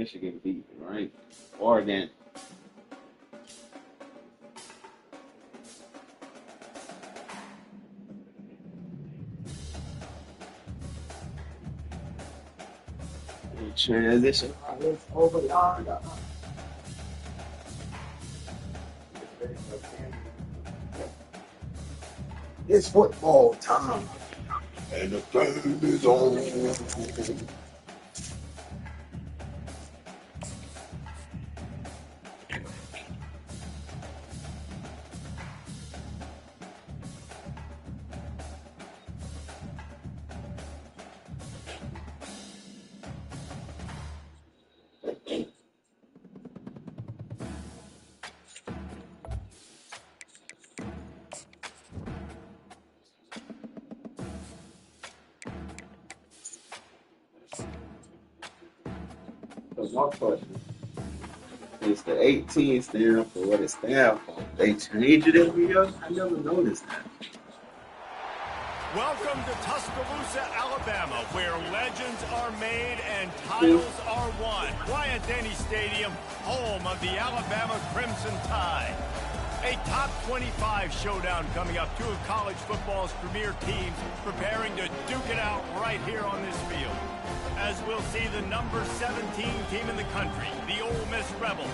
Michigan beat, right? Oregon. Transition over yonder. It's football time, and the game is on. My question is the 18 stand for what it stands for? They change it every year? I never noticed that. Welcome to Tuscaloosa, Alabama, where legends are made and titles are won. Bryant-Denny Stadium, home of the Alabama Crimson Tide. A top 25 showdown coming up. Two of college football's premier teams preparing to duke it out right here on this field. As we'll see the number 17 team in the country, the Ole Miss Rebels,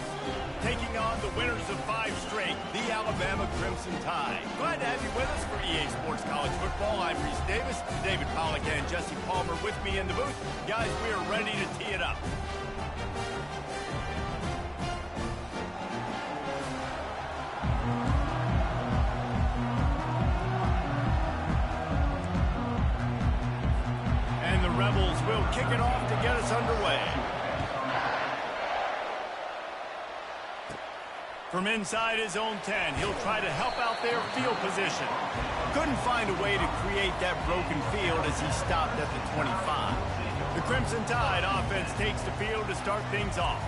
taking on the winners of 5 straight, the Alabama Crimson Tide. Glad to have you with us for EA Sports College Football. I'm Reese Davis, David Pollack and Jesse Palmer with me in the booth. Guys, we are ready to tee it up. Rebels will kick it off to get us underway. From inside his own 10, he'll try to help out their field position. Couldn't find a way to create that broken field as he stopped at the 25. The Crimson Tide offense takes the field to start things off.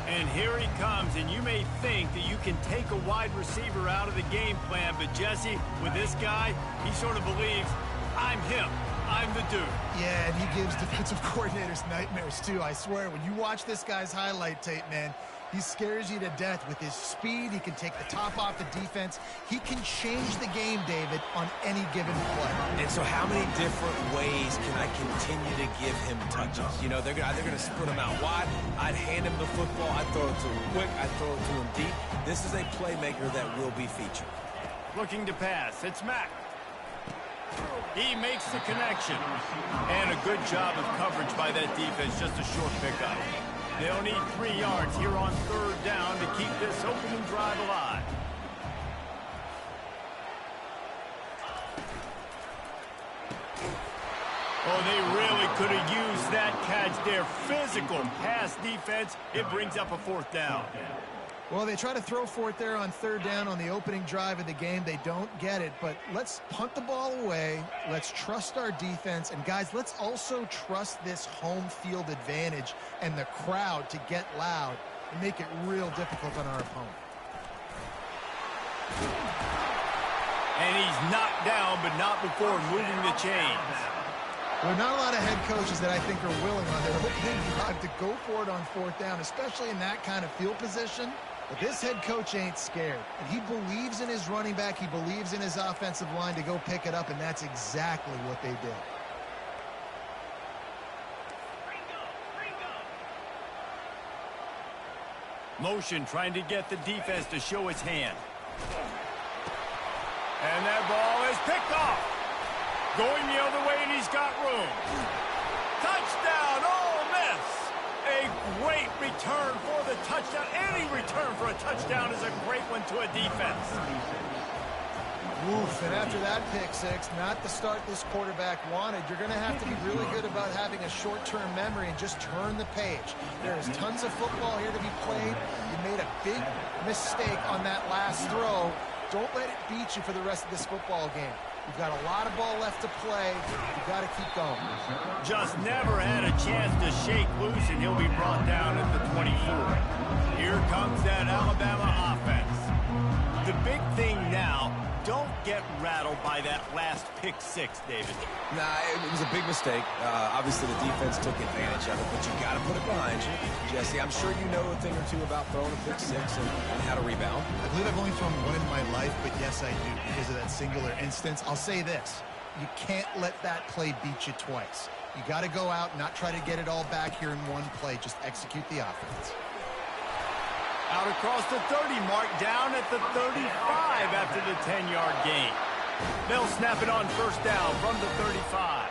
And here he comes, and you may think that you can take a wide receiver out of the game plan, but Jesse, with this guy, he sort of believes, I'm him. I'm the dude. Yeah, and he gives defensive coordinators nightmares, too. I swear, when you watch this guy's highlight tape, man, he scares you to death with his speed. He can take the top off the defense. He can change the game, David, on any given play. And so how many different ways can I continue to give him touches? You know, they're either going to split him out wide. I'd hand him the football. I'd throw it to him quick. I'd throw it to him deep. This is a playmaker that will be featured. Looking to pass. It's Mack. He makes the connection. And a good job of coverage by that defense. Just a short pickup. They'll need 3 yards here on 3rd down to keep this opening drive alive. Oh, they really could have used that catch there. Physical pass defense. It brings up a 4th down. Well, they try to throw for it there on 3rd down on the opening drive of the game. They don't get it, but let's punt the ball away. Let's trust our defense. And, guys, let's also trust this home field advantage and the crowd to get loud and make it real difficult on our opponent. And he's knocked down, but not before moving the chains. There are not a lot of head coaches that I think are willing on their opening drive to go for it on 4th down, especially in that kind of field position. But this head coach ain't scared. And he believes in his running back. He believes in his offensive line to go pick it up, and that's exactly what they did. Motion trying to get the defense to show his hand. And that ball is picked off. Going the other way, and he's got room. Touchdown, Ole Miss. A great return for the touchdown. Any return for a touchdown is a great one to a defense. Oof, and after that pick six, not the start this quarterback wanted. You're going to have to be really good about having a short-term memory and just turn the page. There is tons of football here to be played. You made a big mistake on that last throw. Don't let it beat you for the rest of this football game. You've got a lot of ball left to play. You've got to keep going. Just never had a chance to shake loose, and he'll be brought down at the 24. Here comes that Alabama offense. The big thing now, don't get rattled by that last pick six, David. Nah, it was a big mistake. Obviously, the defense took advantage of it, but you got to put it behind you. Jesse, I'm sure you know a thing or two about throwing a pick six and how to rebound. I believe I've only thrown one in my life, but yes, I do because of that singular instance. I'll say this. You can't let that play beat you twice. You got to go out and not try to get it all back here in one play. Just execute the offense. Out across the 30 mark, down at the 35 after the 10-yard gain. They'll snap it on first down from the 35.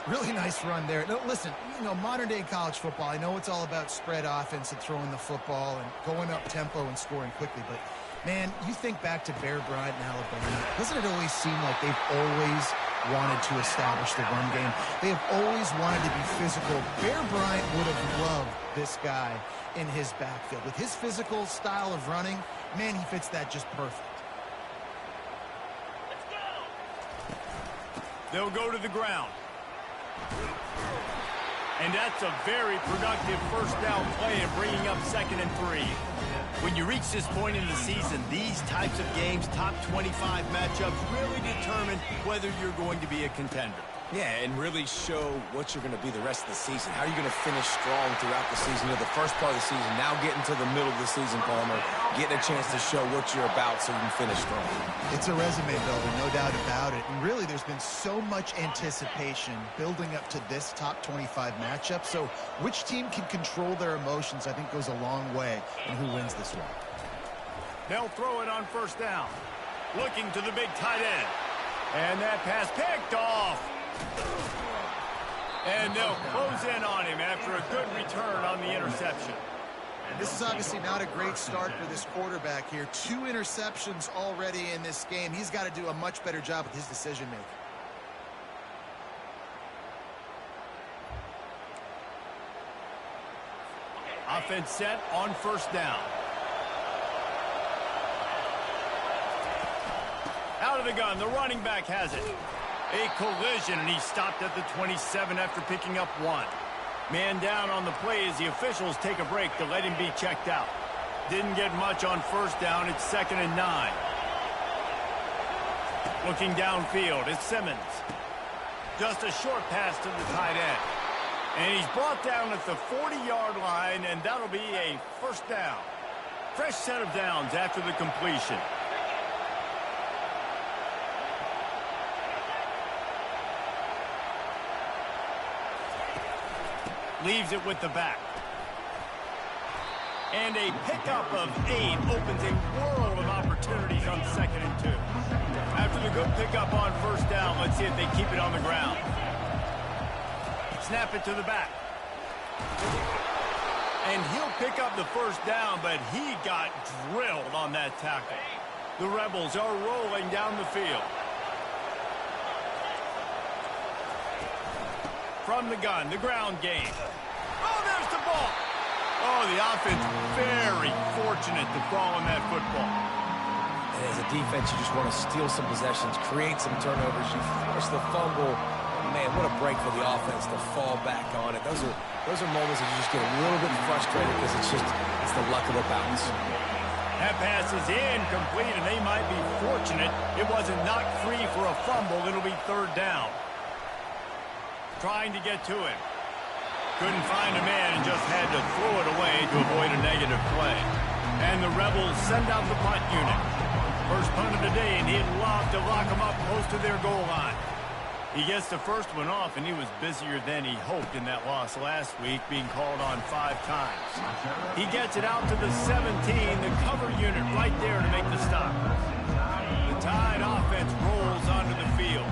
Really nice run there. No, listen, you know, modern-day college football, I know it's all about spread offense and throwing the football and going up tempo and scoring quickly, but, man, you think back to Bear Bryant in Alabama, doesn't it always seem like they've always wanted to establish the run game? They have always wanted to be physical. Bear Bryant would have loved this guy in his backfield. With his physical style of running, man, he fits that just perfect. They'll go to the ground. And that's a very productive first down play and bringing up 2nd and 3. When you reach this point in the season, these types of games, top 25 matchups, really determine whether you're going to be a contender. Yeah, and really show what you're going to be the rest of the season. How are you going to finish strong throughout the season? You know, the first part of the season, now getting to the middle of the season, Palmer, getting a chance to show what you're about so you can finish strong. It's a resume builder, no doubt about it. And really, there's been so much anticipation building up to this top 25 matchup. So which team can control their emotions, I think, goes a long way in who wins this one. They'll throw it on first down. Looking to the big tight end. And that pass picked off. And they'll close in on him after a good return on the interception. This is obviously not a great start for this quarterback here. 2 interceptions already in this game. He's got to do a much better job with his decision-making. Offense set on first down. Out of the gun, the running back has it. A collision, and he stopped at the 27 after picking up 1. Man down on the play as the officials take a break to let him be checked out. Didn't get much on first down. It's 2nd and 9. Looking downfield, it's Simmons. Just a short pass to the tight end. And he's brought down at the 40-yard line, and that'll be a first down. Fresh set of downs after the completion. Leaves it with the back. And a pickup of 8 opens a world of opportunities on 2nd and 2. After the good pickup on first down, let's see if they keep it on the ground. Snap it to the back. And he'll pick up the first down, but he got drilled on that tackle. The Rebels are rolling down the field. From the gun, the ground game. Oh, there's the ball. Oh, the offense very fortunate to fall on that football. And as a defense, you just want to steal some possessions, create some turnovers. You force the fumble. Man, what a break for the offense to fall back on it. Those are moments that you just get a little bit frustrated because it's the luck of the bounce. That pass is incomplete, and they might be fortunate it wasn't knocked free for a fumble. It'll be 3rd down. Trying to get to him. Couldn't find a man and just had to throw it away to avoid a negative play. And the Rebels send out the punt unit. First punt of the day, and he'd love to lock them up close to their goal line. He gets the first one off, and he was busier than he hoped in that loss last week, being called on 5 times. He gets it out to the 17, the cover unit right there to make the stop. The Tide offense rolls onto the field.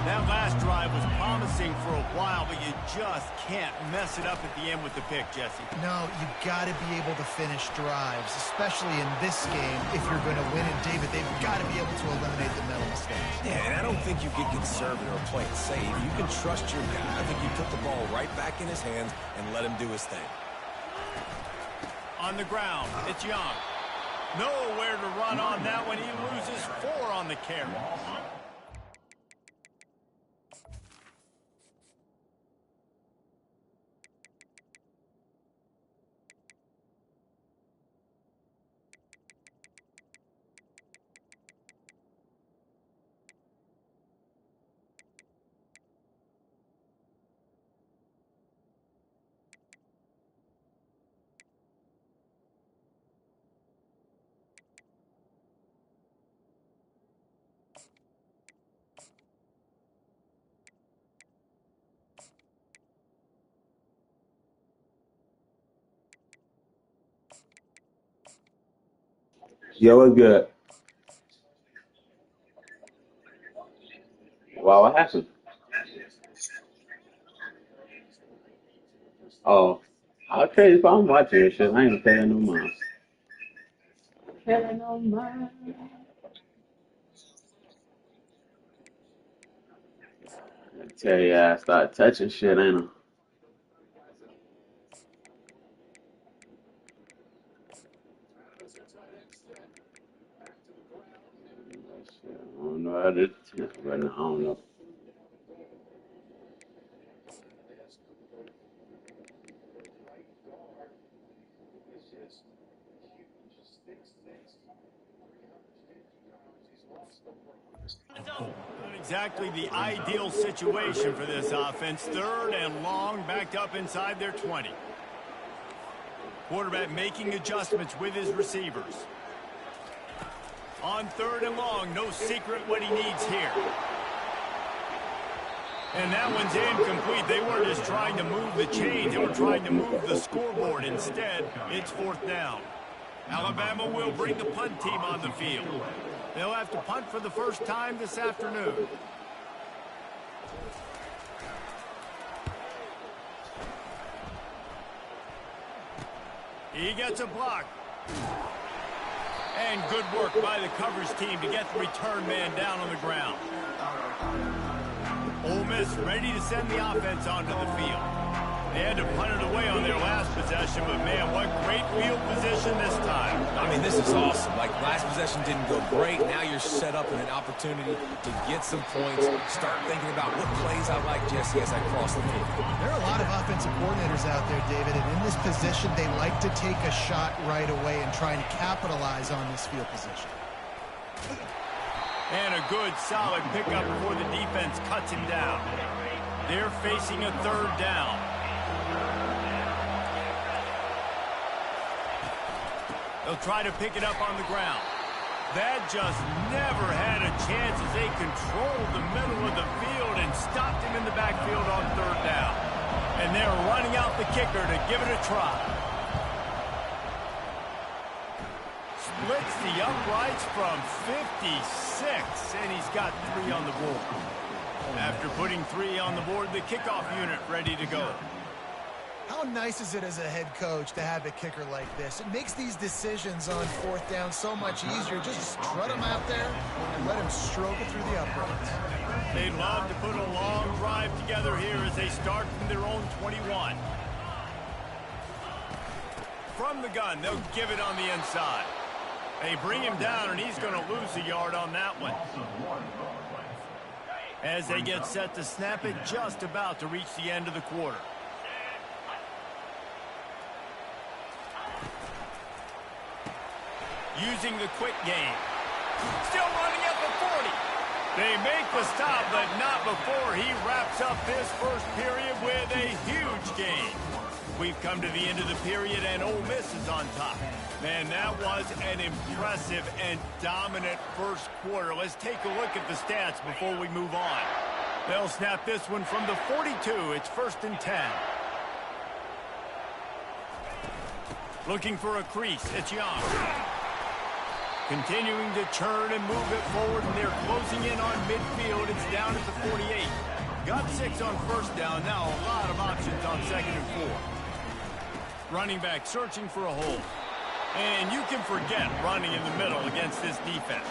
That last drive was promising for a while, but you just can't mess it up at the end with the pick, Jesse. No, you've got to be able to finish drives, especially in this game if you're going to win. And, David, they've got to be able to eliminate the mental mistakes. Yeah, and I don't think you get conservative or play it safe. You can trust your guy. I think you put the ball right back in his hands and let him do his thing. On the ground, it's Young. Nowhere to run on that one. He loses 4 on the carry. Yo, what's good? Wow, what happened? Oh, okay, so I'm watching this shit. I ain't paying no mind. Paying no mind. I tell you, I start touching shit, ain't I? Shit, I don't know how to, but I don't know. Not exactly the ideal situation for this offense. Third and long, backed up inside their 20. Quarterback making adjustments with his receivers. On third and long, no secret what he needs here. And that one's incomplete. They weren't just trying to move the chains. They were trying to move the scoreboard. Instead, it's fourth down. Alabama will bring the punt team on the field. They'll have to punt for the first time this afternoon. He gets a block. And good work by the coverage team to get the return man down on the ground. Ole Miss ready to send the offense onto the field. They had to punt it away on their last possession, but man, what great field position this time. I mean, this is awesome. Like, last possession didn't go great. Now you're set up in an opportunity to get some points, start thinking about what plays I like, Jesse, as I cross the field. There are a lot of offensive coordinators out there, David, and in this position, they like to take a shot right away and try and capitalize on this field position. And a good, solid pickup before the defense cuts him down. They're facing a third down. They'll try to pick it up on the ground. That just never had a chance as they controlled the middle of the field and stopped him in the backfield on third down. And they're running out the kicker to give it a try. Splits the uprights from 56, and he's got 3 on the board. After putting 3 on the board, the kickoff unit ready to go. How nice is it as a head coach to have a kicker like this? It makes these decisions on fourth down so much easier. Just strut him out there and let him stroke it through the uprights. They'd love to put a long drive together here as they start from their own 21. From the gun, they'll give it on the inside. They bring him down, and he's going to lose a yard on that one. As they get set to snap it, just about to reach the end of the quarter. Using the quick game. Still running at the 40. They make the stop, but not before he wraps up this first period with a huge gain. We've come to the end of the period, and Ole Miss is on top. Man, that was an impressive and dominant first quarter. Let's take a look at the stats before we move on. They'll snap this one from the 42. It's 1st and 10. Looking for a crease. It's Young. Continuing to churn and move it forward, and they're closing in on midfield. It's down at the 48. Got 6 on first down. Now a lot of options on 2nd and 4. Running back searching for a hole. And you can forget running in the middle against this defense.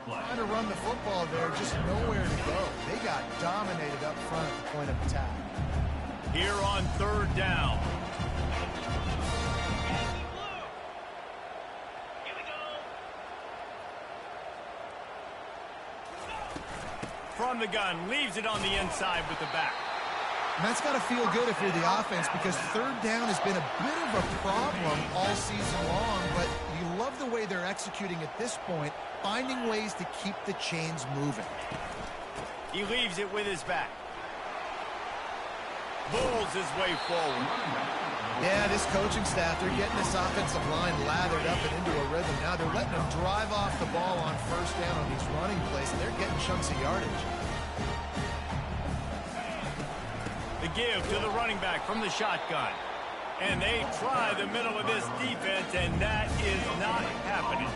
Trying to run the football there, just nowhere to go. They got dominated up front at the point of attack. Here on third down. From the gun, leaves it on the inside with the back. And that's got to feel good if you're the offense, because third down has been a bit of a problem all season long, but you love the way they're executing at this point, finding ways to keep the chains moving. He leaves it with his back. Bulls his way forward. Yeah, this coaching staff, they're getting this offensive line lathered up and into a rhythm. Now they're letting them drive off the ball on first down on these running plays, and they're getting chunks of yardage. The give to the running back from the shotgun. And they try the middle of this defense, and that is not happening.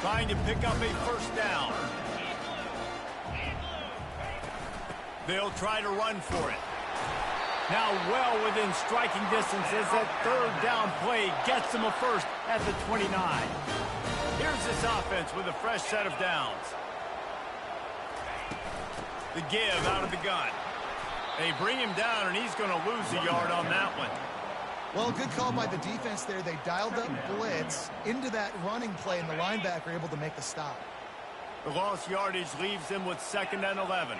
Trying to pick up a first down. They'll try to run for it. Now well within striking distance as that third down play gets them a first at the 29. Here's this offense with a fresh set of downs. The give out of the gun. They bring him down, and he's going to lose a yard on that one. Well, good call by the defense there. They dialed up blitz into that running play, and the linebacker able to make the stop. The lost yardage leaves them with 2nd and 11.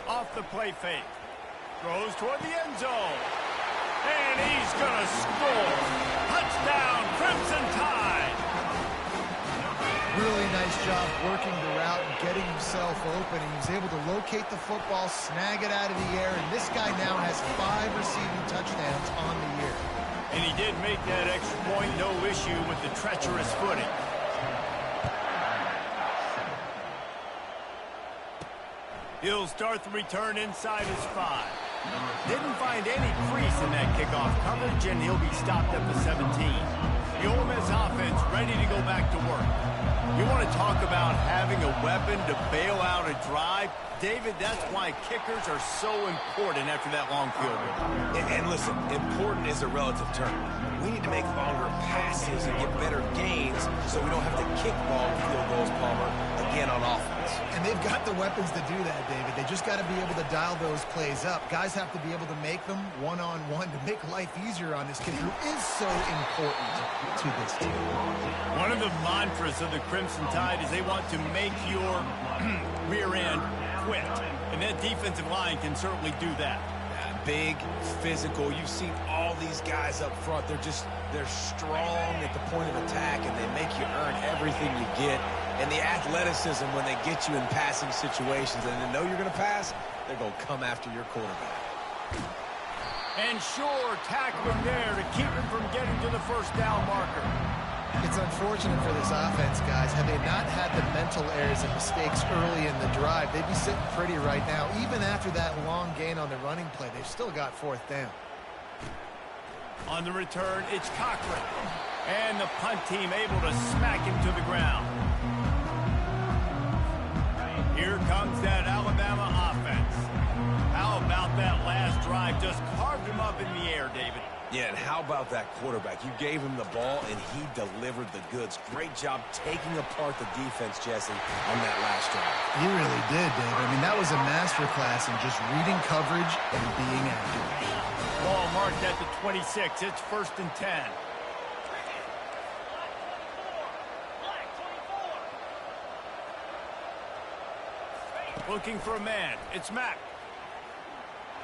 Off the play fake. Throws toward the end zone. And he's going to score. Touchdown, Crimson Tide. Really nice job working the route and getting himself open. He was able to locate the football, snag it out of the air, and this guy now has 5 receiving touchdowns on the year. And he did make that extra point, no issue with the treacherous footing. He'll start the return inside his 5. Didn't find any crease in that kickoff coverage, and he'll be stopped at the 17. The Ole Miss offense ready to go back to work. You want to talk about having a weapon to bail out a drive? David, that's why kickers are so important after that long field goal. And listen, important is a relative term. We need to make longer passes and get better gains so we don't have to kick long field goals, Palmer, again on offense. And they've got the weapons to do that, David. They just got to be able to dial those plays up. Guys have to be able to make them one-on-one to make life easier on this kid who is so important to this team. One of the mantras of the Crimson Tide is they want to make your rear end quit. And that defensive line can certainly do that. Big, physical. You've seen all these guys up front. They're strong at the point of attack, and they make you earn everything you get. And the athleticism when they get you in passing situations and they know you're going to pass, they're going to come after your quarterback. And sure, tackling there to keep him from getting to the first down marker. It's unfortunate for this offense, guys. Had they not had the mental errors and mistakes early in the drive, they'd be sitting pretty right now. Even after that long gain on the running play, they've still got 4th down. On the return, it's Cochran. And the punt team able to smack him to the ground. Here comes that Alabama offense. How about that last drive? Just carved him up in the air, David. Yeah, and how about that quarterback? You gave him the ball, and he delivered the goods. Great job taking apart the defense, Jesse, on that last drive. He really did, Dave. I mean, that was a masterclass in just reading coverage and being accurate. Ball marked at the 26. It's 1st and 10. Looking for a man. It's Mack.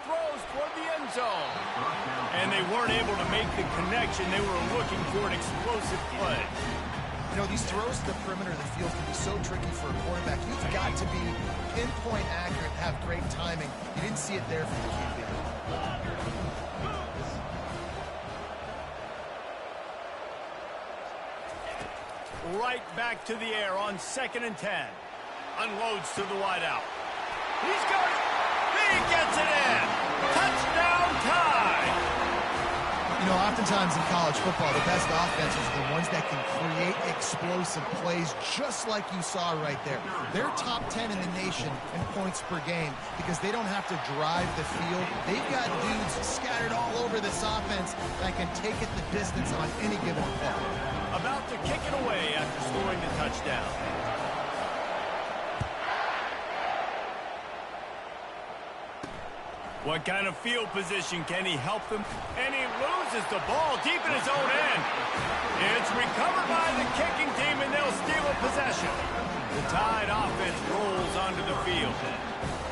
Throws toward the end zone. And they weren't able to make the connection. They were looking for an explosive play. You know, these throws to the perimeter of the field can be so tricky for a quarterback. You've got to be pinpoint accurate, have great timing. You didn't see it there from the QB. Right back to the air on 2nd and 10. Unloads to the wideout. He's got it. He gets it in. Touchdown Tide. You know, oftentimes in college football, the best offenses are the ones that can create explosive plays just like you saw right there. They're top 10 in the nation in points per game because they don't have to drive the field. They've got dudes scattered all over this offense that can take it the distance on any given play. About to kick it away after scoring the touchdown. What kind of field position can he help them? And he loses the ball deep in his own end. It's recovered by the kicking team, and they'll steal a possession. The Tide offense rolls onto the field.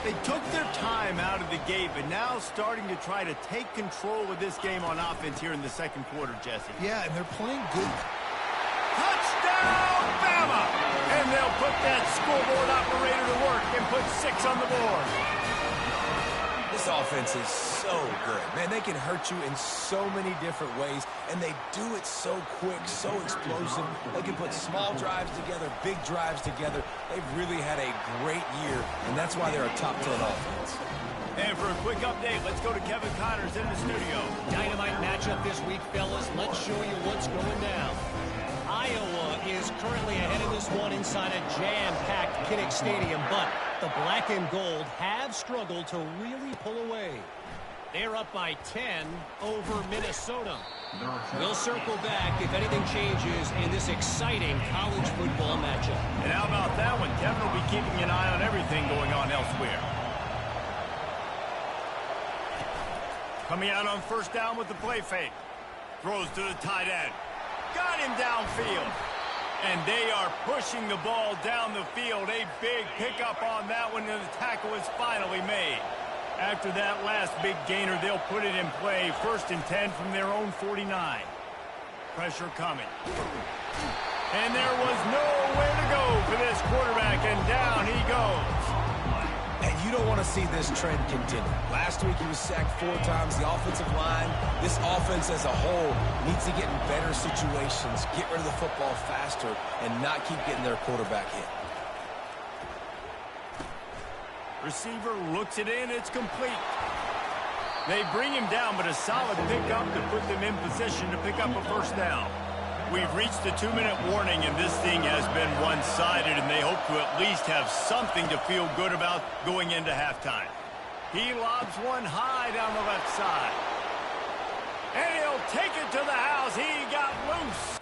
They took their time out of the gate, but now starting to try to take control of this game on offense here in the 2nd quarter, Jesse. Yeah, and they're playing good. Touchdown, Bama! And they'll put that scoreboard operator to work and put 6 on the board. This offense is so good. Man, they can hurt you in so many different ways, and they do it so quick, so explosive. They can put small drives together, big drives together. They've really had a great year, and that's why they're a top 10 offense. And for a quick update, let's go to Kevin Connors in the studio. Dynamite matchup this week, fellas. Let's show you what's going down. Iowa is currently ahead of this one inside a jam-packed Kinnick Stadium, but the black and gold have struggled to really pull away. They're up by 10 over Minnesota. We'll circle back if anything changes in this exciting college football matchup. And how about that one? Kevin will be keeping an eye on everything going on elsewhere. Coming out on first down with the play fake. Throws to the tight end. Got him downfield. And they are pushing the ball down the field. A big pickup on that one, and the tackle is finally made. After that last big gainer, they'll put it in play. 1st and 10 from their own 49. Pressure coming. And there was nowhere to go for this quarterback, and down he goes. And you don't want to see this trend continue. Last week he was sacked 4 times. The offensive line, this offense as a whole, needs to get in better situations, get rid of the football faster, and not keep getting their quarterback hit. Receiver looks it in. It's complete. They bring him down, but a solid pickup to put them in position to pick up a first down. We've reached the 2-minute warning, and this thing has been one-sided, and they hope to at least have something to feel good about going into halftime. He lobs one high down the left side. And he'll take it to the house. He got loose.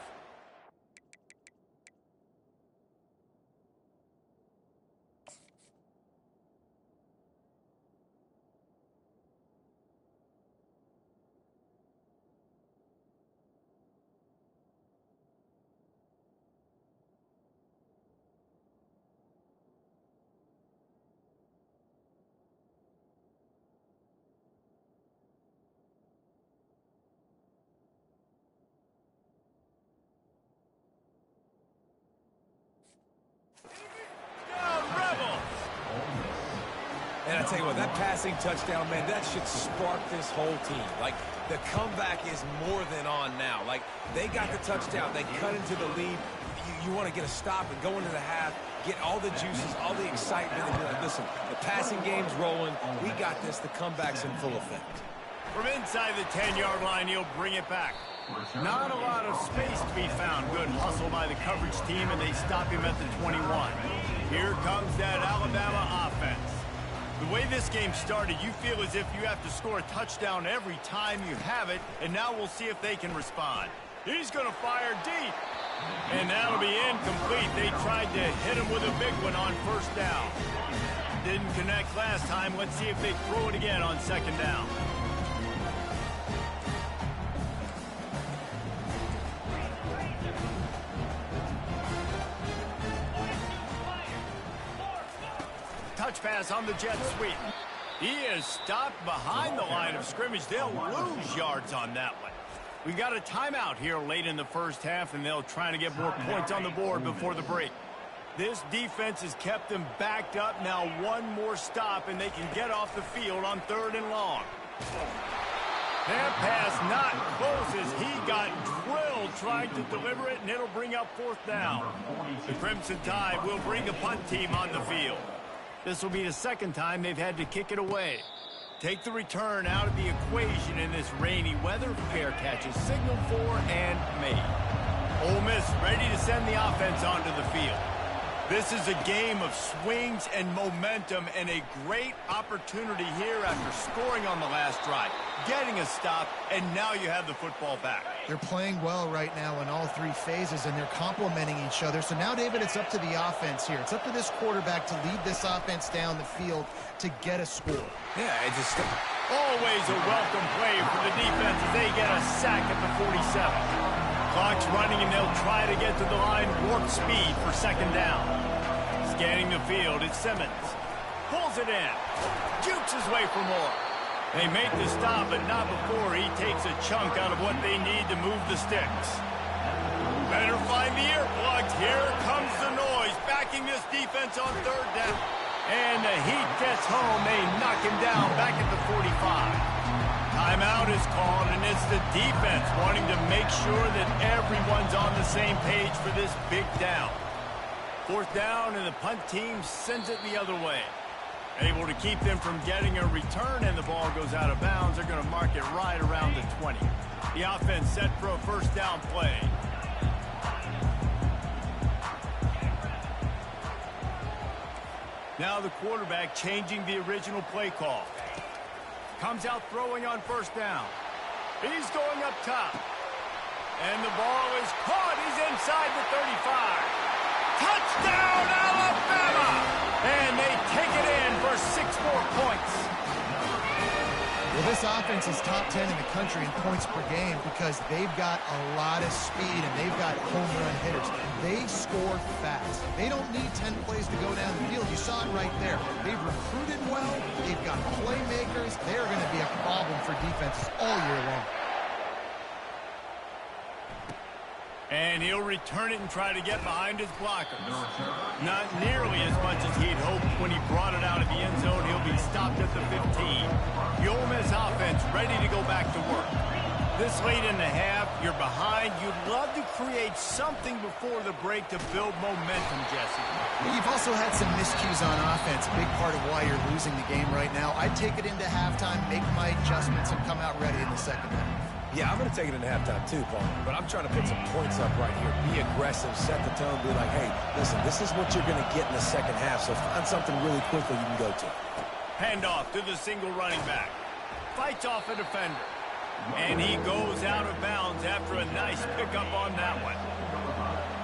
And I tell you what, that passing touchdown, man, that should spark this whole team. Like, the comeback is more than on now. Like, they got the touchdown. They cut into the lead. You want to get a stop and go into the half, get all the juices, all the excitement, and be like, listen, the passing game's rolling. We got this. The comeback's in full effect. From inside the 10-yard line, he'll bring it back. Not a lot of space to be found. Good hustle by the coverage team, and they stop him at the 21. Here comes that Alabama offense. The way this game started, you feel as if you have to score a touchdown every time you have it, and now we'll see if they can respond. He's going to fire deep, and that'll be incomplete. They tried to hit him with a big one on first down. Didn't connect last time. Let's see if they throw it again on second down. Touch pass on the jet sweep. He is stopped behind the line of scrimmage. They'll lose yards on that one. We got a timeout here late in the first half, and they'll try to get more points on the board before the break. This defense has kept them backed up. Now one more stop, and they can get off the field on 3rd and long. That pass not close as he got drilled trying to deliver it, and it'll bring up 4th down. The Crimson Tide will bring the punt team on the field. This will be the second time they've had to kick it away. Take the return out of the equation in this rainy weather. Fair catch is signaled for and made. Ole Miss ready to send the offense onto the field. This is a game of swings and momentum, and a great opportunity here after scoring on the last drive, getting a stop, and now you have the football back. They're playing well right now in all 3 phases, and they're complementing each other. So now, David, it's up to the offense here. It's up to this quarterback to lead this offense down the field to get a score. Yeah, it's just always a welcome play for the defense as they get a sack at the 47. Clock's running, and they'll try to get to the line warp speed for second down. Scanning the field, it's Simmons. Pulls it in. Jukes his way for more. They make the stop, but not before he takes a chunk out of what they need to move the sticks. Better find the earplugs. Here comes the noise, backing this defense on 3rd down. And the Heat gets home. They knock him down back at the 45. Timeout is called, and it's the defense wanting to make sure that everyone's on the same page for this big down. 4th down, and the punt team sends it the other way. Able to keep them from getting a return, and the ball goes out of bounds. They're going to mark it right around the 20. The offense set for a 1st down play. Now the quarterback changing the original play call. Comes out throwing on 1st down. He's going up top. And the ball is caught. He's inside the 35. Touchdown, Alabama! And they take it in for 6 more points. Well, this offense is top 10 in the country in points per game because they've got a lot of speed and they've got home run hitters. They score fast. They don't need 10 plays to go down the field. You saw it right there. They've recruited well. They've got playmakers. They are going to be a problem for defenses all year long. And he'll return it and try to get behind his blockers. Not nearly as much as he'd hoped when he brought it out of the end zone. He'll be stopped at the 15. The Ole Miss offense ready to go back to work. This late in the half, you're behind. You'd love to create something before the break to build momentum, Jesse. You've also had some miscues on offense. Big part of why you're losing the game right now. I'd take it into halftime, make my adjustments, and come out ready in the 2nd half. Yeah, I'm going to take it into halftime too, Paul. But I'm trying to put some points up right here. Be aggressive, set the tone, be like, hey, listen, this is what you're going to get in the 2nd half, so find something really quickly you can go to. Handoff to the single running back. Fights off a defender. And he goes out of bounds after a nice pickup on that one.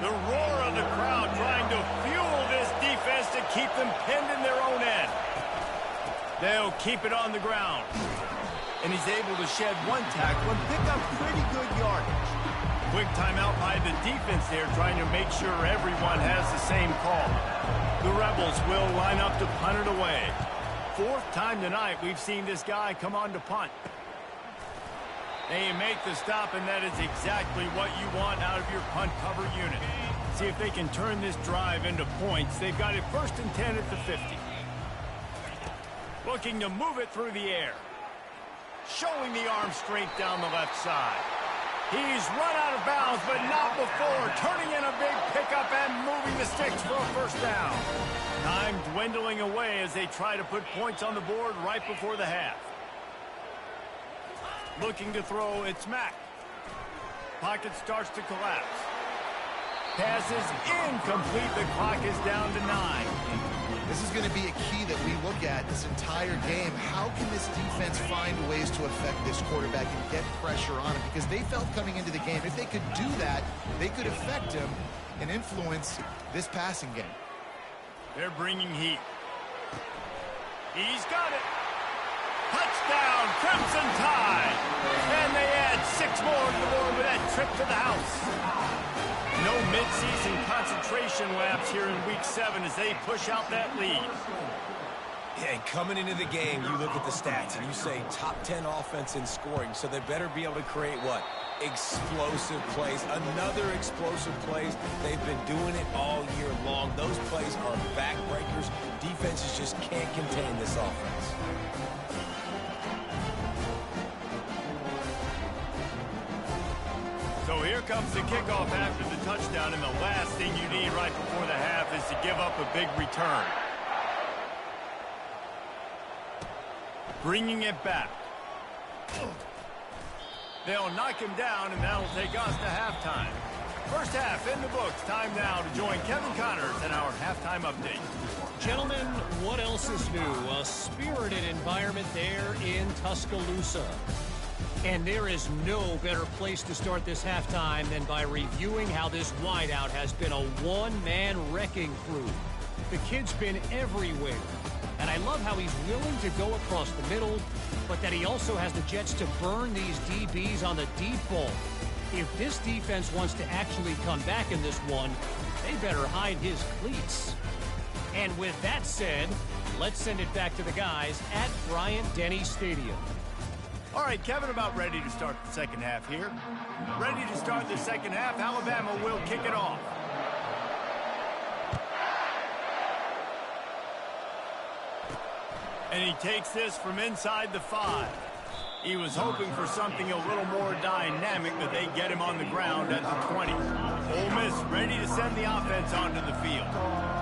The roar of the crowd trying to fuel this defense to keep them pinned in their own end. They'll keep it on the ground. And he's able to shed 1 tackle and pick up pretty good yardage. Quick timeout by the defense there, trying to make sure everyone has the same call. The Rebels will line up to punt it away. 4th time tonight we've seen this guy come on to punt. They make the stop, and that is exactly what you want out of your punt cover unit. See if they can turn this drive into points. They've got it 1st and 10 at the 50. Looking to move it through the air. Showing the arm strength down the left side. He's run out of bounds, but not before. Turning in a big pickup and moving the sticks for a 1st down. Time dwindling away as they try to put points on the board right before the half. Looking to throw, it's Mack. Pocket starts to collapse. Pass is incomplete. The clock is down to 9. This is going to be a key that we look at this entire game. How can this defense find ways to affect this quarterback and get pressure on him? Because they felt coming into the game, if they could do that, they could affect him and influence this passing game. They're bringing heat. He's got it. Touchdown, Crimson Tide. And they add 6 more to the board with that trip to the house. No mid-season concentration laps here in Week 7 as they push out that lead. Yeah, coming into the game, you look at the stats and you say top 10 offense in scoring, so they better be able to create what? Explosive plays. Another explosive plays. They've been doing it all year long. Those plays are backbreakers. Defenses just can't contain this offense. So here comes the kickoff after the touchdown, and the last thing you need right before the half is to give up a big return. Bringing it back. They'll knock him down, and that'll take us to halftime. 1st half in the books. Time now to join Kevin Connors in our halftime update. Gentlemen, what else is new? A spirited environment there in Tuscaloosa. And there is no better place to start this halftime than by reviewing how this wideout has been a one-man wrecking crew. The kid's been everywhere. And I love how he's willing to go across the middle, but that he also has the jets to burn these DBs on the deep ball. If this defense wants to actually come back in this one, they better hide his cleats. And with that said, let's send it back to the guys at Bryant-Denny Stadium. All right, Kevin, about ready to start the 2nd half here. Ready to start the 2nd half. Alabama will kick it off. And he takes this from inside the 5. He was hoping for something a little more dynamic, but they get him on the ground at the 20. Ole Miss ready to send the offense onto the field.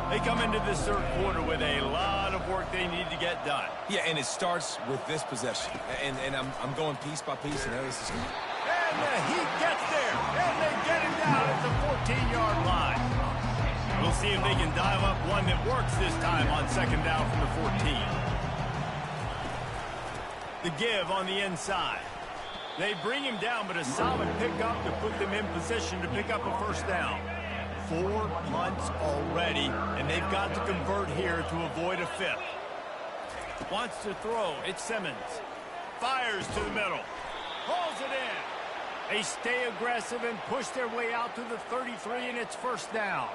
They come into this third quarter with a lot of work they need to get done. Yeah, and it starts with this possession. And I'm going piece by piece, and this is... And the Heat gets there, and they get him down at the 14-yard line. We'll see if they can dial up one that works this time on second down from the 14. The give on the inside. They bring him down, but a solid pickup to put them in position to pick up a first down. 4 punts already, and they've got to convert here to avoid a 5th. Wants to throw. It's Simmons. Fires to the middle. Pulls it in. They stay aggressive and push their way out to the 33, and it's first down.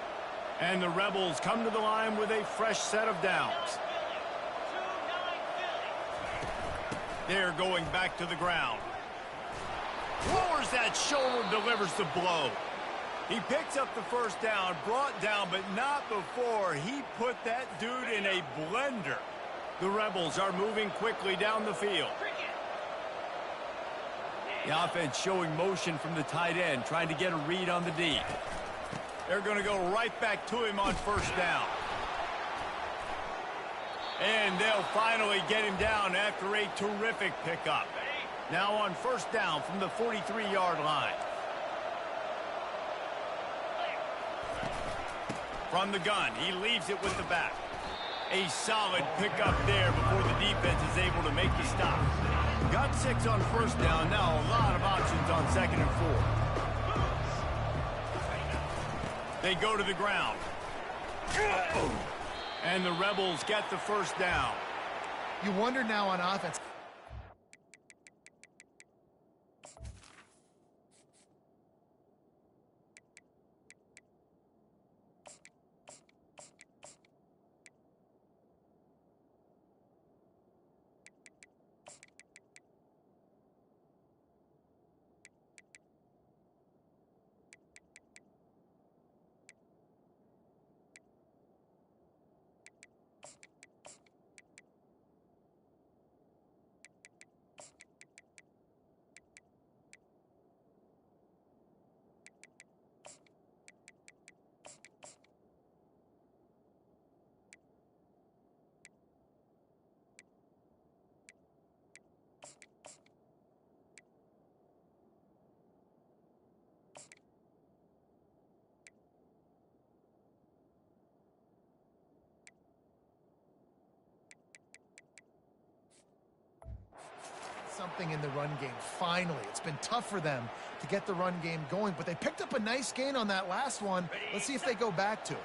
And the Rebels come to the line with a fresh set of downs. They're going back to the ground. Lowers that shoulder, delivers the blow. He picks up the first down, brought down, but not before he put that dude in a blender. The Rebels are moving quickly down the field. The offense showing motion from the tight end, trying to get a read on the D. They're going to go right back to him on first down. And they'll finally get him down after a terrific pickup. Now on first down from the 43-yard line. From the gun, he leaves it with the back. A solid pickup there before the defense is able to make the stop. Got 6 on first down, now a lot of options on second and 4. They go to the ground. And the Rebels get the first down. You wonder now on offense. Something in the run game. Finally, it's been tough for them to get the run game going, but they picked up a nice gain on that last one. Let's see if they go back to it.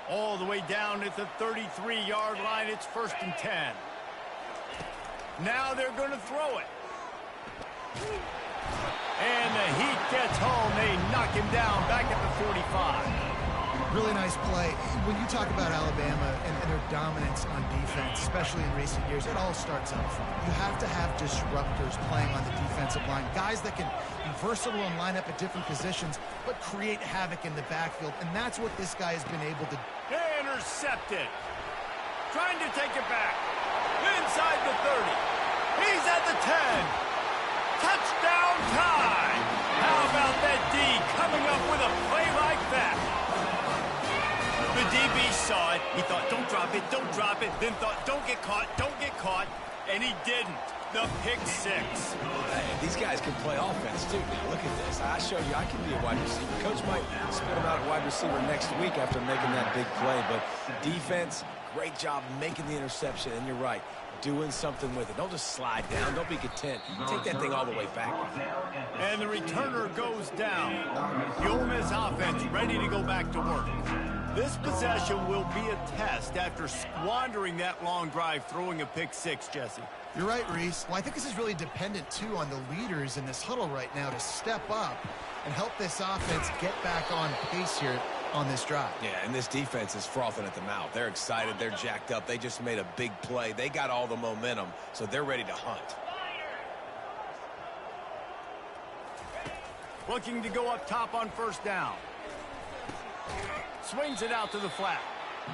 All the way down at the 33-yard line, it's first and 10. Now they're going to throw it. And the Heat gets home. They knock him down back at the 45. Really nice play. When you talk about Alabama and their dominance on defense, especially in recent years, it all starts up front. You have to have disruptors playing on the defensive line, guys that can be versatile and line up at different positions, but create havoc in the backfield, and that's what this guy has been able to do. Intercepted. Trying to take it back. Inside the 30. He's at the 10. Touchdown time. How about that D coming up with a play like that? The DB saw it. He thought, don't drop it, don't drop it. Then thought, don't get caught. And he didn't. The pick 6. Hey, these guys can play offense, too. Now, look at this. I showed you I can be a wide receiver. Coach might spit him out at wide receiver next week after making that big play. But defense, great job making the interception. And you're right, doing something with it. Don't just slide down. Don't be content. Take that thing all the way back. And the returner goes down. The Ole Miss offense ready to go back to work. This possession will be a test after squandering that long drive, throwing a pick 6, Jesse. You're right, Reese. Well, I think this is really dependent, too, on the leaders in this huddle right now to step up and help this offense get back on pace here on this drive. Yeah, and this defense is frothing at the mouth. They're excited. They're jacked up. They just made a big play. They got all the momentum, so they're ready to hunt. Looking to go up top on first down. Swings it out to the flat.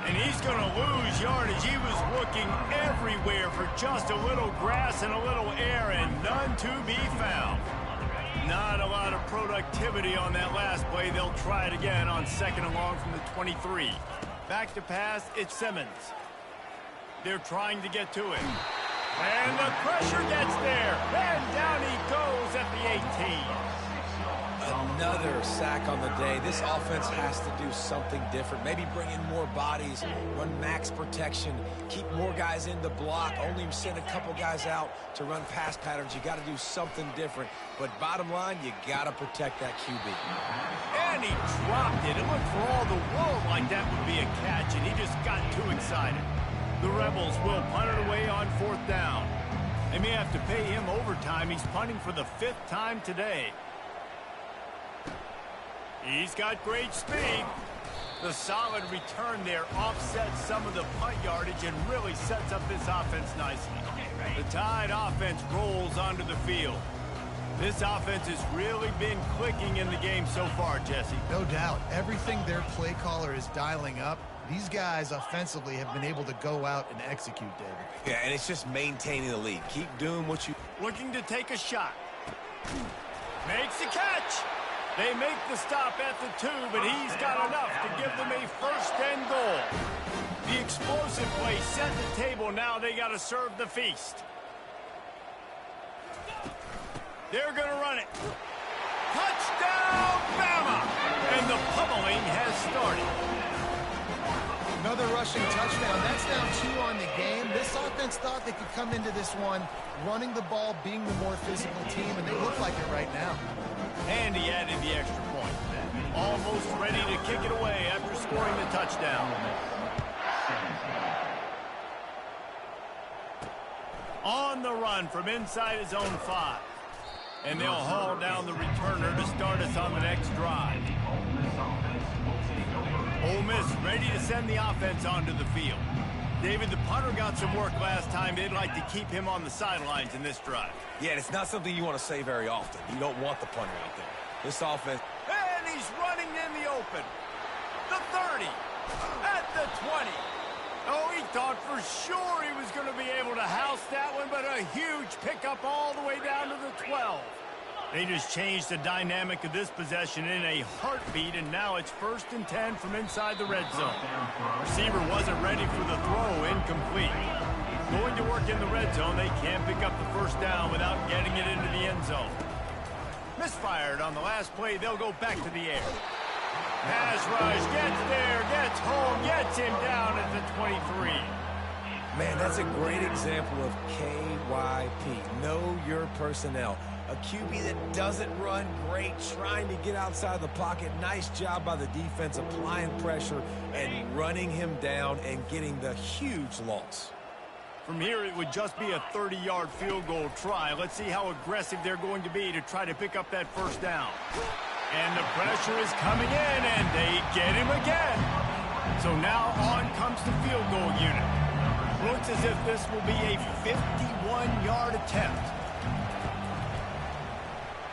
And he's going to lose yardage. He was looking everywhere for just a little grass and a little air, and none to be found. Not a lot of productivity on that last play. They'll try it again on 2nd and long from the 23. Back to pass, it's Simmons. They're trying to get to it. And the pressure gets there. And down he goes at the 18. Another sack on the day. This offense has to do something different. Maybe bring in more bodies, run max protection, keep more guys in the block, only send a couple guys out to run pass patterns. You got to do something different. But bottom line, you got to protect that QB. And he dropped it. It looked for all the world like that would be a catch, and he just got too excited. The Rebels will punt it away on 4th down. They may have to pay him overtime. He's punting for the 5th time today. He's got great speed. The solid return there offsets some of the punt yardage and really sets up this offense nicely. The Tide offense rolls onto the field. This offense has really been clicking in the game so far, Jesse. No doubt. Everything their play caller is dialing up, these guys offensively have been able to go out and execute, David. Yeah, and it's just maintaining the lead. Keep doing what you... Looking to take a shot. Makes the catch. They make the stop at the 2, but he's got enough to give them a 1st and goal. The explosive play set the table. Now they got to serve the feast. They're going to run it. Touchdown, Bama! And the pummeling has started. Another rushing touchdown. That's now 2 on the game. This offense thought they could come into this one running the ball, being the more physical team, and they look like it right now. And he added the extra point. Almost ready to kick it away after scoring the touchdown. On the run from inside his own 5. And they'll haul down the returner to start us on the next drive. Ole Miss ready to send the offense onto the field. David, the punter got some work last time. They'd like to keep him on the sidelines in this drive. Yeah, and it's not something you want to say very often. You don't want the punter out there. This offense... And he's running in the open. The 30. At the 20. Oh, he thought for sure he was going to be able to house that one, but a huge pickup all the way down to the 12. They just changed the dynamic of this possession in a heartbeat, and now it's 1st and 10 from inside the red zone. Receiver wasn't ready for the throw, incomplete. Going to work in the red zone, they can't pick up the 1st down without getting it into the end zone. Misfired on the last play, they'll go back to the air. Pass rush, gets there, gets home, gets him down at the 23. Man, that's a great example of KYP. Know your personnel. A QB that doesn't run great, trying to get outside the pocket. Nice job by the defense applying pressure and running him down and getting the huge loss. From here, it would just be a 30-yard field goal try. Let's see how aggressive they're going to be to try to pick up that 1st down. And the pressure is coming in, and they get him again. So now on comes the field goal unit. Looks as if this will be a 51-yard attempt.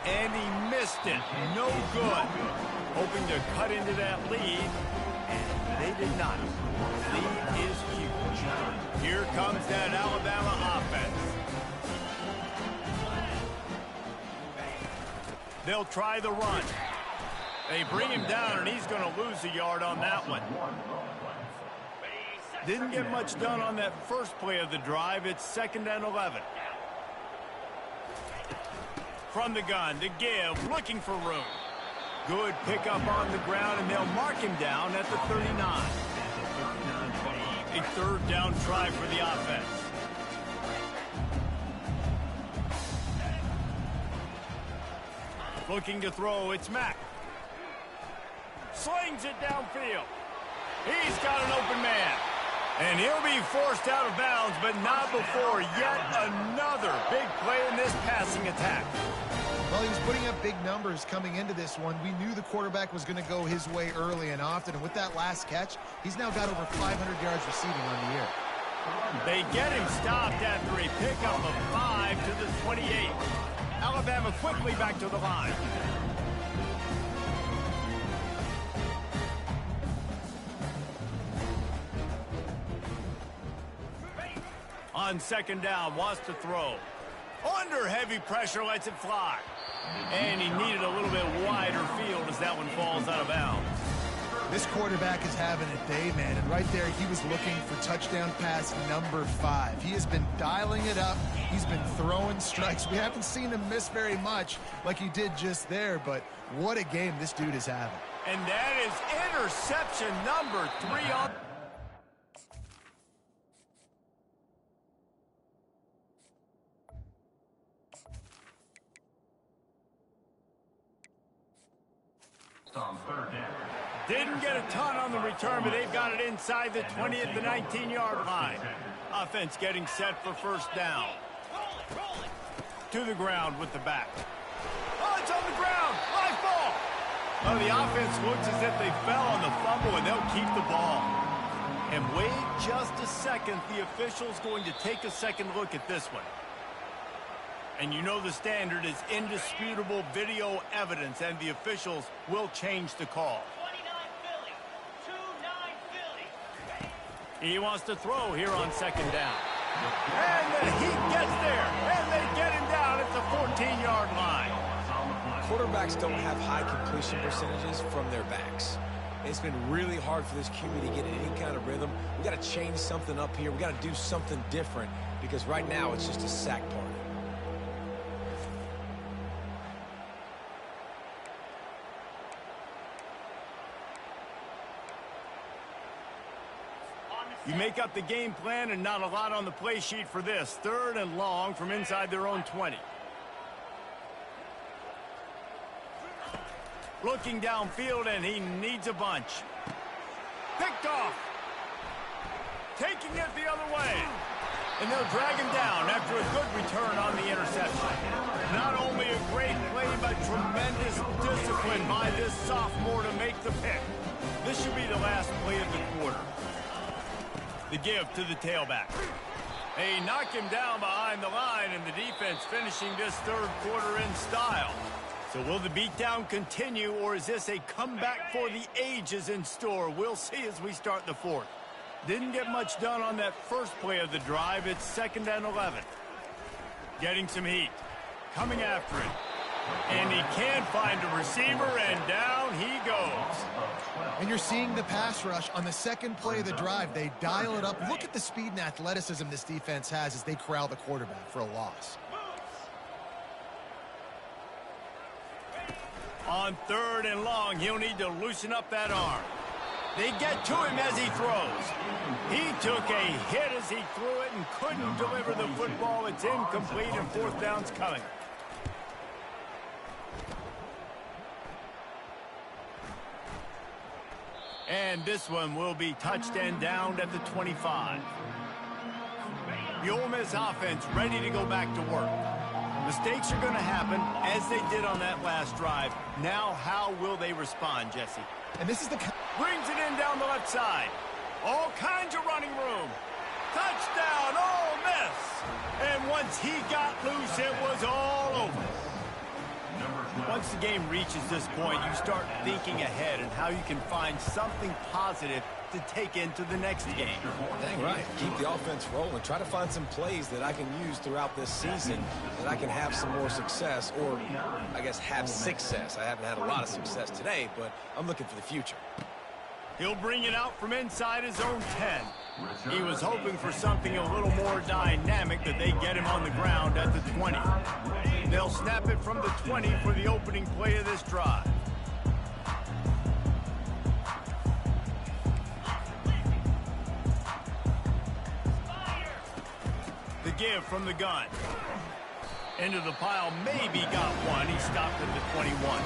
And he missed it. No good. Hoping to cut into that lead, and they did not. Lead is huge. Here comes that Alabama offense. They'll try the run. They bring him down, and he's going to lose a yard on that one. Didn't get much done on that first play of the drive. It's 2nd and 11. From the gun to give, looking for room. Good pickup on the ground, and they'll mark him down at the 39. A 3rd down try for the offense. Looking to throw, it's Mack. Slings it downfield. He's got an open man. And he'll be forced out of bounds, but not before yet another big play in this passing attack. Well, he was putting up big numbers coming into this one. We knew the quarterback was going to go his way early and often. And with that last catch, he's now got over 500 yards receiving on the year. They get him stopped after a pickup of 5 to the 28. Alabama quickly back to the line. on second down, wants to throw. Under heavy pressure, lets it fly. And he needed a little bit wider field as that one falls out of bounds. This quarterback is having a day, man, and right there he was looking for touchdown pass number 5. He has been dialing it up. He's been throwing strikes. We haven't seen him miss very much like he did just there, but what a game this dude is having. And that is interception number 3 on... Didn't get a ton on the return, but they've got it inside the 20 at the 19-yard line. Offense getting set for first down. To the ground with the back. Oh, it's on the ground. High ball. Oh, the offense looks as if they fell on the fumble, and they'll keep the ball. And wait just a second. The official's going to take a second look at this one. And you know the standard is indisputable video evidence, and the officials will change the call. He wants to throw here on second down. And he gets there, and they get him down at the 14-yard line. Quarterbacks don't have high completion percentages from their backs. It's been really hard for this QB to get in any kind of rhythm. We got to change something up here. We got to do something different because right now it's just a sack party. You make up the game plan and not a lot on the play sheet for this. 3rd and long from inside their own 20. Looking downfield, and he needs a bunch. Picked off. Taking it the other way. And they'll drag him down after a good return on the interception. Not only a great play, but tremendous discipline by this sophomore to make the pick. This should be the last play of the quarter. The give to the tailback. They knock him down behind the line, and the defense finishing this 3rd quarter in style. So will the beatdown continue, or is this a comeback for the ages in store? We'll see as we start the 4th. Didn't get much done on that first play of the drive. It's 2nd and 11. Getting some heat. Coming after it. And he can't find a receiver, and down he goes. And you're seeing the pass rush on the second play of the drive. They dial it up. Look at the speed and athleticism this defense has as they corral the quarterback for a loss. On 3rd and long, he'll need to loosen up that arm. They get to him as he throws. He took a hit as he threw it and couldn't deliver the football. It's incomplete, and 4th down's coming. And this one will be touched and downed at the 25. The Ole Miss offense ready to go back to work. Mistakes are going to happen as they did on that last drive. Now how will they respond, Jesse? And this is the... Brings it in down the left side. All kinds of running room. Touchdown, Ole Miss. And once he got loose, it was all over. Once the game reaches this point, you start thinking ahead and how you can find something positive to take into the next game. Dang right. Keep the offense rolling. Try to find some plays that I can use throughout this season that I can have some more success, or I guess have success. I haven't had a lot of success today, but I'm looking for the future. He'll bring it out from inside his own 10. He was hoping for something a little more dynamic, that they get him on the ground at the 20. They'll snap it from the 20 for the opening play of this drive. The give from the gun. Into the pile, maybe got one. He stopped at the 21.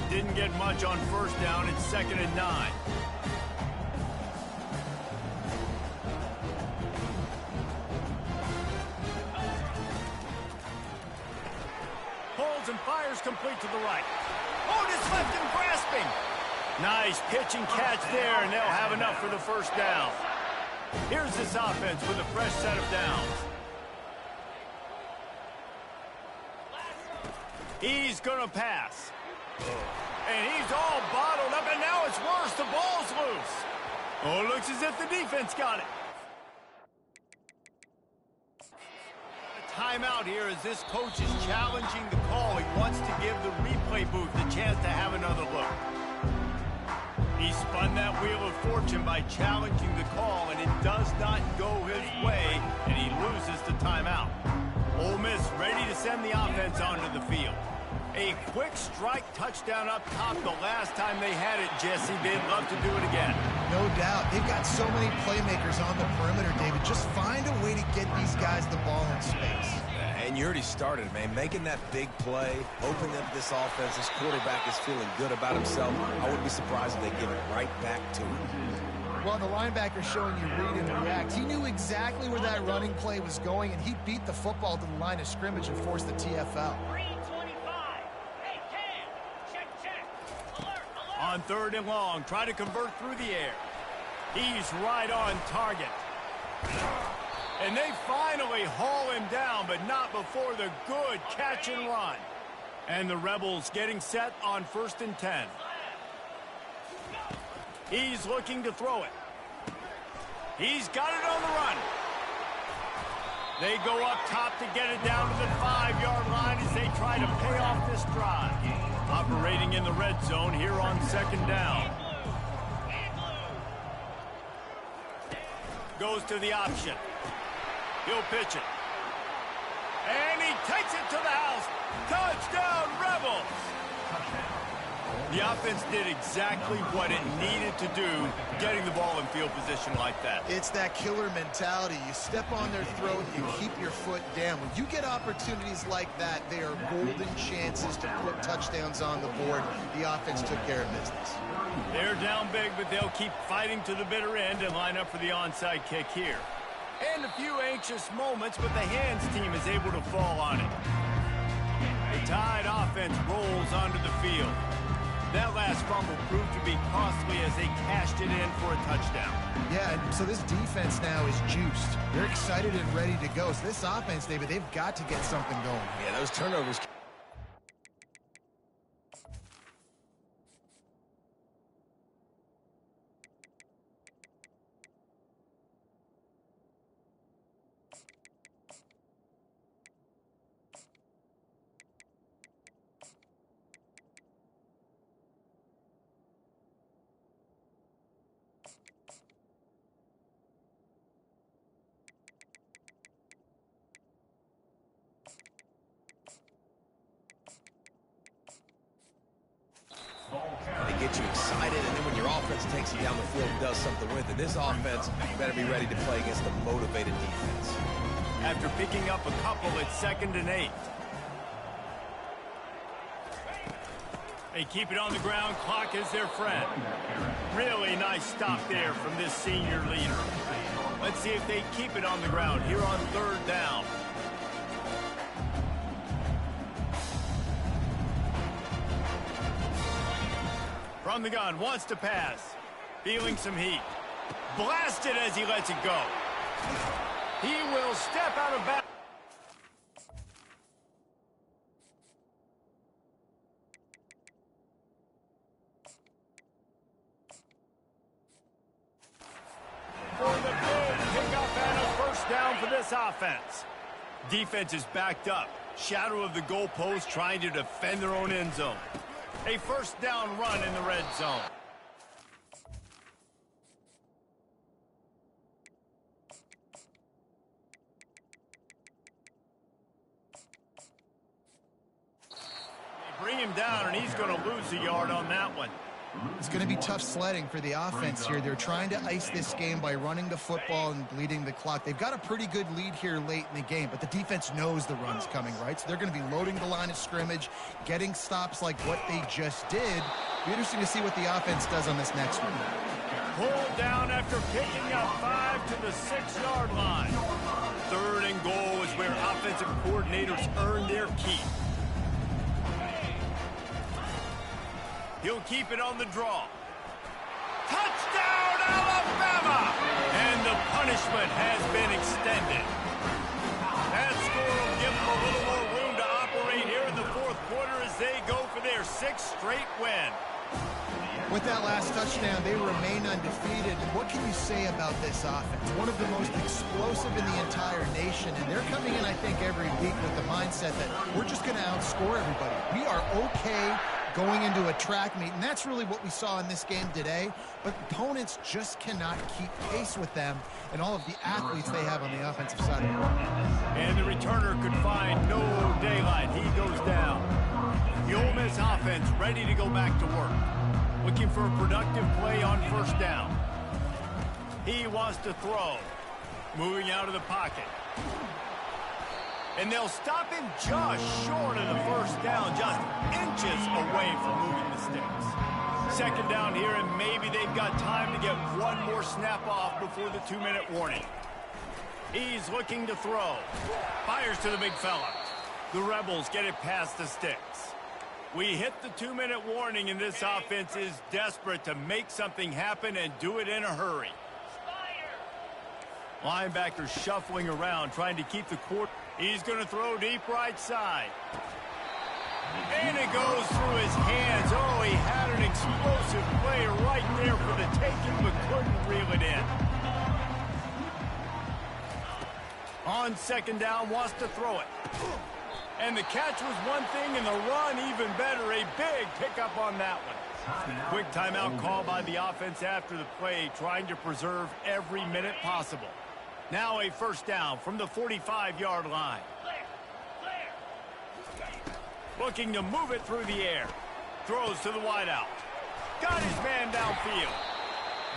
Didn't get much on first down. It's 2nd and 9. Holds and fires complete to the right. Otis left him grasping. Nice pitch and catch there, and they'll have enough for the first down. Here's this offense with a fresh set of downs. He's going to pass. And he's all bottled up, and now it's worse. The ball's loose. Oh, looks as if the defense got it. A timeout here as this coach is challenging the call. He wants to give the replay booth a chance to have another look. He spun that wheel of fortune by challenging the call, and it does not go his way, and he loses the timeout. Ole Miss ready to send the offense onto the field. A quick strike touchdown up top the last time they had it, Jesse. They'd love to do it again. No doubt. They've got so many playmakers on the perimeter, David. Just find a way to get these guys the ball in space. And you already started, man. Making that big play, opening up this offense. This quarterback is feeling good about himself. I wouldn't be surprised if they give it right back to him. Well, the linebacker showing you read and react. He knew exactly where that running play was going, and he beat the football to the line of scrimmage and forced the TFL. On 3rd and long, try to convert through the air. He's right on target. And they finally haul him down, but not before the good catch and run. And the Rebels getting set on 1st and 10. He's looking to throw it. He's got it on the run. They go up top to get it down to the 5-yard line as they try to pay off this drive. Operating in the red zone here on 2nd down. Goes to the option. He'll pitch it. And he takes it to the house. Touchdown, Rebels! The offense did exactly what it needed to do, getting the ball in field position like that. It's that killer mentality. You step on their throat, you keep your foot down. When you get opportunities like that, they are golden chances to put touchdowns on the board. The offense took care of business. They're down big, but they'll keep fighting to the bitter end and line up for the onside kick here. And a few anxious moments, but the hands team is able to fall on it. The Tide offense rolls onto the field. That last fumble proved to be costly as they cashed it in for a touchdown. Yeah, so this defense now is juiced. They're excited and ready to go. So this offense, David, they've got to get something going. Yeah, those turnovers. They get you excited, and then when your offense takes you down the field and does something with it, this offense better be ready to play against a motivated defense. After picking up a couple, it's 2nd and 8. They keep it on the ground. Clock is their friend. Really nice stop there from this senior leader. Let's see if they keep it on the ground here on 3rd down. From the gun, wants to pass. Feeling some heat. Blasted as he lets it go. He will step out of bounds. For the big pickup and a 1st down for this offense. Defense is backed up. Shadow of the goalpost trying to defend their own end zone. A 1st down run in the red zone. They bring him down, and he's going to lose a yard on that one. It's going to be tough sledding for the offense here. They're trying to ice this game by running the football and bleeding the clock. They've got a pretty good lead here late in the game, but the defense knows the run's coming, right? So they're going to be loading the line of scrimmage, getting stops like what they just did. It'll be interesting to see what the offense does on this next one. Pulled down after picking up 5 to the 6-yard line. 3rd and goal is where offensive coordinators earn their keep. He'll keep it on the draw. Touchdown, Alabama! And the punishment has been extended. That score will give them a little more room to operate here in the 4th quarter as they go for their 6th straight win. With that last touchdown, they remain undefeated. And what can you say about this offense? One of the most explosive in the entire nation. And they're coming in, I think, every week with the mindset that we're just going to outscore everybody. We are okay going into a track meet. And that's really what we saw in this game today. But opponents just cannot keep pace with them and all of the athletes they have on the offensive side of the ball. And the returner could find no daylight. He goes down. The Ole Miss offense ready to go back to work. Looking for a productive play on first down. He wants to throw. Moving out of the pocket. And they'll stop him just short of the first down, just inches away from moving the sticks. Second down here, and maybe they've got time to get one more snap off before the 2-minute warning. He's looking to throw. Fires to the big fella. The Rebels get it past the sticks. We hit the 2-minute warning, and this offense is desperate to make something happen and do it in a hurry. Linebacker shuffling around, trying to keep the quarter. He's going to throw deep right side. And it goes through his hands. Oh, he had an explosive play right there for the taking, but couldn't reel it in. On second down, wants to throw it. And the catch was one thing, and the run even better. A big pickup on that one. Quick timeout call by the offense after the play, trying to preserve every minute possible. Now a first down from the 45-yard line. Looking to move it through the air. Throws to the wideout. Got his man downfield.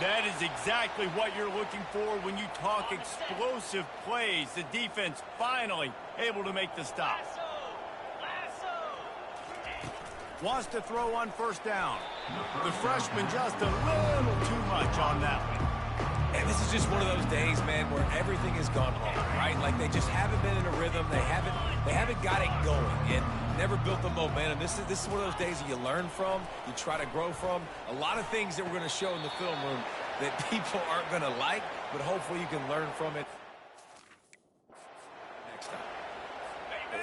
That is exactly what you're looking for when you talk explosive plays. The defense finally able to make the stop. Wants to throw on first down. The freshman just a little too much on that one. And this is just one of those days, man, where everything has gone wrong, right? Like they just haven't been in a rhythm. They haven't got it going and never built the momentum. This is one of those days that you learn from, you try to grow from. A lot of things that we're going to show in the film room that people aren't going to like, but hopefully you can learn from it next time.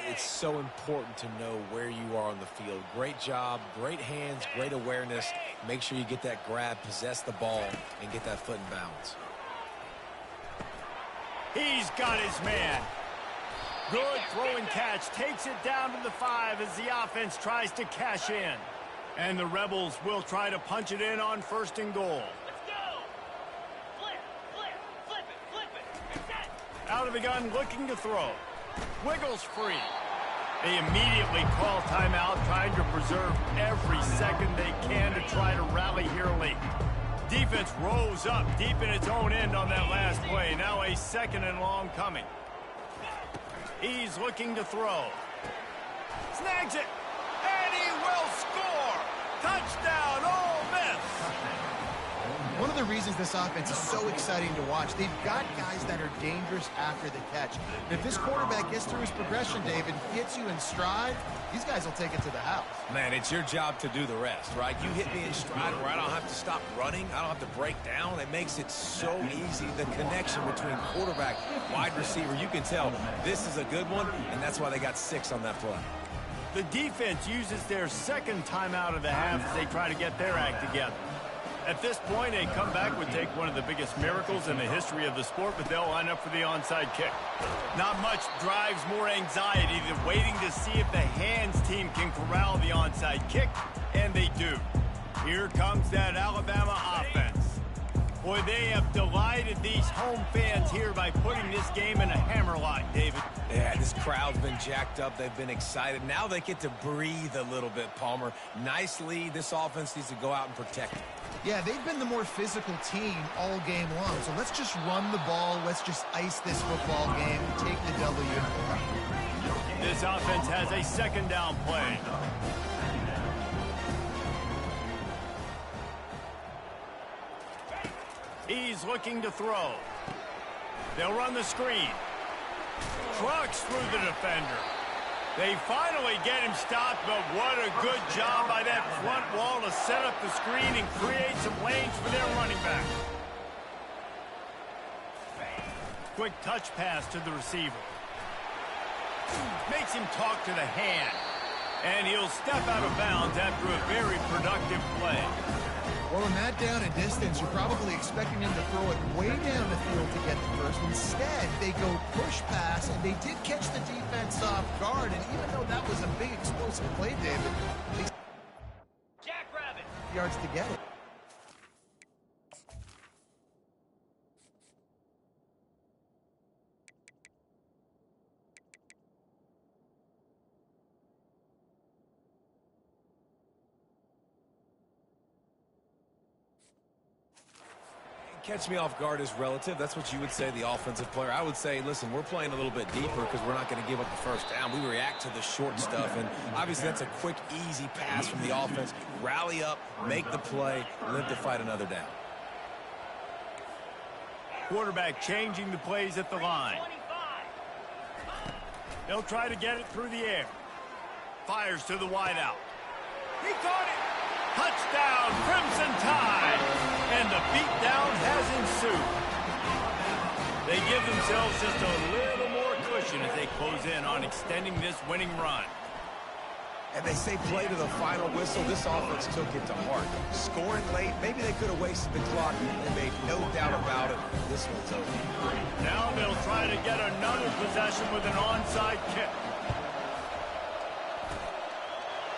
It's so important to know where you are on the field. Great job, great hands, great awareness. Make sure you get that grab, possess the ball, and get that foot in bounds. He's got his man. Good throw and catch. Takes it down to the 5 as the offense tries to cash in. And the Rebels will try to punch it in on first and goal. Let's go! Flip it. Out of the gun, looking to throw. Wiggles free. They immediately call timeout, trying to preserve every second they can to try to rally here late. Defense rose up deep in its own end on that last play. Now a second and long coming. He's looking to throw. Snags it. And he will score. Touchdown, Ole Miss. One of the reasons this offense is so exciting to watch, they've got guys that are dangerous after the catch. And if this quarterback gets through his progression, David, gets you in stride, these guys will take it to the house. Man, it's your job to do the rest, right? You hit me in stride where I don't have to stop running. I don't have to break down. It makes it so easy. The connection between quarterback, wide receiver, you can tell this is a good one, and that's why they got 6 on that play. The defense uses their second timeout of the half as they try to get their act together. At this point, a comeback would take one of the biggest miracles in the history of the sport, but they'll line up for the onside kick. Not much drives more anxiety than waiting to see if the hands team can corral the onside kick, and they do. Here comes that Alabama offense. Boy, they have delighted these home fans here by putting this game in a hammerlock, David. Yeah, this crowd's been jacked up. They've been excited. Now they get to breathe a little bit, Palmer. Nice lead. This offense needs to go out and protect it. Yeah, they've been the more physical team all game long. So let's just run the ball. Let's just ice this football game and take the W. This offense has a second down play. He's looking to throw. They'll run the screen. Trucks through the defender. They finally get him stopped, but what a good job by that front wall to set up the screen and create some lanes for their running back. Quick touch pass to the receiver. Makes him talk to the hand. And he'll step out of bounds after a very productive play. Well, in that down and distance, you're probably expecting them to throw it way down the field to get the first. Instead, they go push pass, and they did catch the defense off guard. And even though that was a big explosive play, David, they Jackrabbit. yards to get it. Catch me off guard is relative. That's what you would say, the offensive player. I would say, listen, we're playing a little bit deeper because we're not going to give up the first down. We react to the short stuff, and obviously that's a quick, easy pass from the offense. Rally up, make the play, live to fight another down. Quarterback changing the plays at the line. They'll try to get it through the air. Fires to the wideout. He caught it. Touchdown, Crimson Tide. And the beatdown has ensued. They give themselves just a little more cushion as they close in on extending this winning run. And they say play to the final whistle. This offense took it to heart. Scoring late, maybe they could have wasted the clock. They made no doubt about it. This one's over. Now they'll try to get another possession with an onside kick.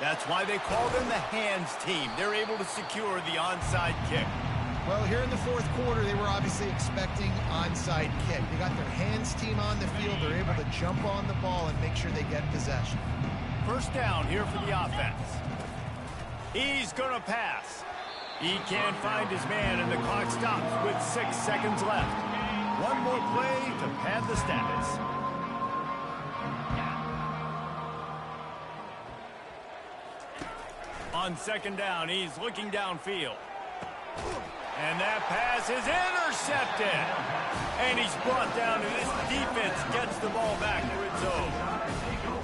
That's why they call them the hands team. They're able to secure the onside kick. Well, here in the fourth quarter, they were obviously expecting onside kick. They got their hands team on the field. They're able to jump on the ball and make sure they get possession. First down here for the offense. He's going to pass. He can't find his man, and the clock stops with 6 seconds left. One more play to pad the stats. On second down, he's looking downfield. And that pass is intercepted. And he's brought down, and this defense gets the ball back to its own.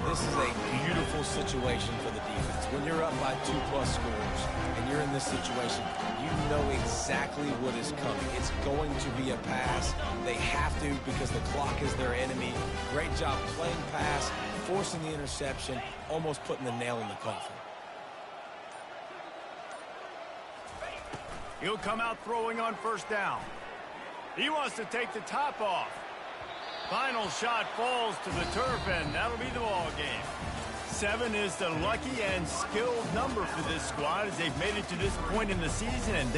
This is a beautiful situation for the defense. When you're up by 2+ scores and you're in this situation, you know exactly what is coming. It's going to be a pass. They have to because the clock is their enemy. Great job playing pass, forcing the interception, almost putting the nail in the coffin. He'll come out throwing on first down. He wants to take the top off. Final shot falls to the turf, and that'll be the ball game. 7 is the lucky and skilled number for this squad as they've made it to this point in the season, and